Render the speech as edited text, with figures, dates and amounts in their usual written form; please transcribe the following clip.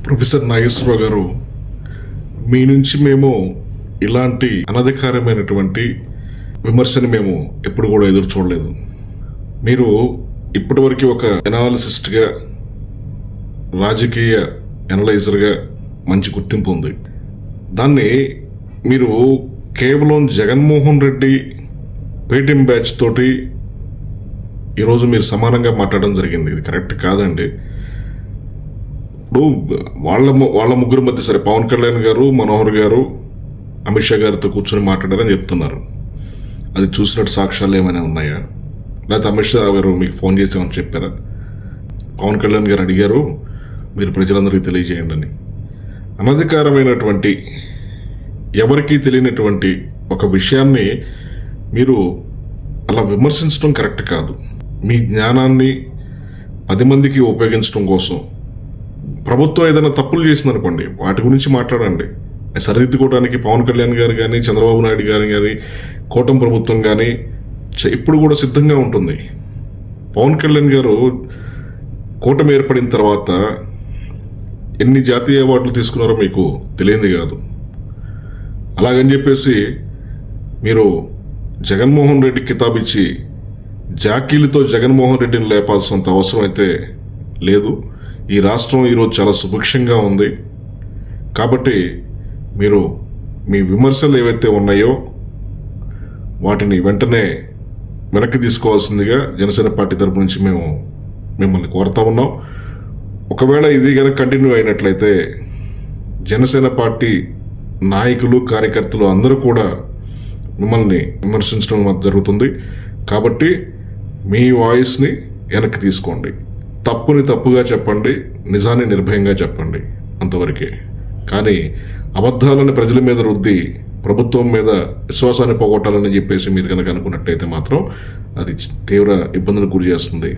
Professor Nageswararao గారు, మీ నుంచి మేము ఇలాంటి అనధికారమైనటువంటి విమర్శని మేము ఎప్పుడు కూడా ఎదురు చూడలేదు. మీరు ఇప్పటివరకు ఒక ఎనాలిసిస్ట్గా, రాజకీయ ఎనలైజర్గా మంచి గుర్తింపు ఉంది. దాన్ని మీరు కేవలం జగన్మోహన్ రెడ్డి పేటీఎం బ్యాచ్ తోటి ఈరోజు మీరు సమానంగా మాట్లాడడం జరిగింది. ఇది కరెక్ట్ కాదండి. ఇప్పుడు వాళ్ళ ముగ్గురు మధ్య సరే పవన్ కళ్యాణ్ గారు, మనోహర్ గారు, అమిత్ షా గారితో కూర్చొని మాట్లాడారని చెప్తున్నారు. అది చూసినట్టు సాక్ష్యాలు ఏమైనా ఉన్నాయా? లేకపోతే అమిత్ షా గారు మీకు ఫోన్ చేసామని చెప్పారా? పవన్ కళ్యాణ్ గారు అడిగారు మీరు ప్రజలందరికీ తెలియజేయండి అని. అనధికారమైనటువంటి, ఎవరికీ తెలియనటువంటి ఒక విషయాన్ని మీరు అలా విమర్శించడం కరెక్ట్ కాదు. మీ జ్ఞానాన్ని 10 మందికి ఉపయోగించడం కోసం ప్రభుత్వం ఏదైనా తప్పులు చేసిందనుకోండి, వాటి గురించి మాట్లాడండి. సరిదిద్దుకోవడానికి పవన్ కళ్యాణ్ గారు కానీ, చంద్రబాబు నాయుడు గారు కానీ, కూటమి ప్రభుత్వం కానీ ఇప్పుడు కూడా సిద్ధంగా ఉంటుంది. పవన్ కళ్యాణ్ గారు కూటమి ఏర్పడిన తర్వాత ఎన్ని జాతీయ అవార్డులు తీసుకున్నారో మీకు తెలియంది కాదు. అలాగని చెప్పేసి మీరు జగన్మోహన్ రెడ్డి కితాబ్ ఇచ్చి జాకీలతో జగన్మోహన్ రెడ్డిని లేపాల్సినంత అవసరం అయితే లేదు. ఈ రాష్ట్రం ఈరోజు చాలా సుభిక్షంగా ఉంది. కాబట్టి మీరు మీ విమర్శలు ఏవైతే ఉన్నాయో వాటిని వెంటనే వెనక్కి తీసుకోవాల్సిందిగా జనసేన పార్టీ తరపు నుంచి మేము మిమ్మల్ని కోరుతా ఉన్నాం. ఒకవేళ ఇది కనుక కంటిన్యూ అయినట్లయితే జనసేన పార్టీ నాయకులు, కార్యకర్తలు అందరూ కూడా మిమ్మల్ని విమర్శించడం జరుగుతుంది. కాబట్టి మీ వాయిస్ని వెనక్కి తీసుకోండి. తప్పుని తప్పుగా చెప్పండి, నిజాన్ని నిర్భయంగా చెప్పండి, అంతవరకే. కానీ అబద్ధాలను ప్రజల మీద రుద్ది ప్రభుత్వం మీద విశ్వాసాన్ని పోగొట్టాలని చెప్పేసి మీరు కనుక అనుకున్నట్టయితే మాత్రం అది తీవ్ర ఇబ్బందులకు గురి చేస్తుంది.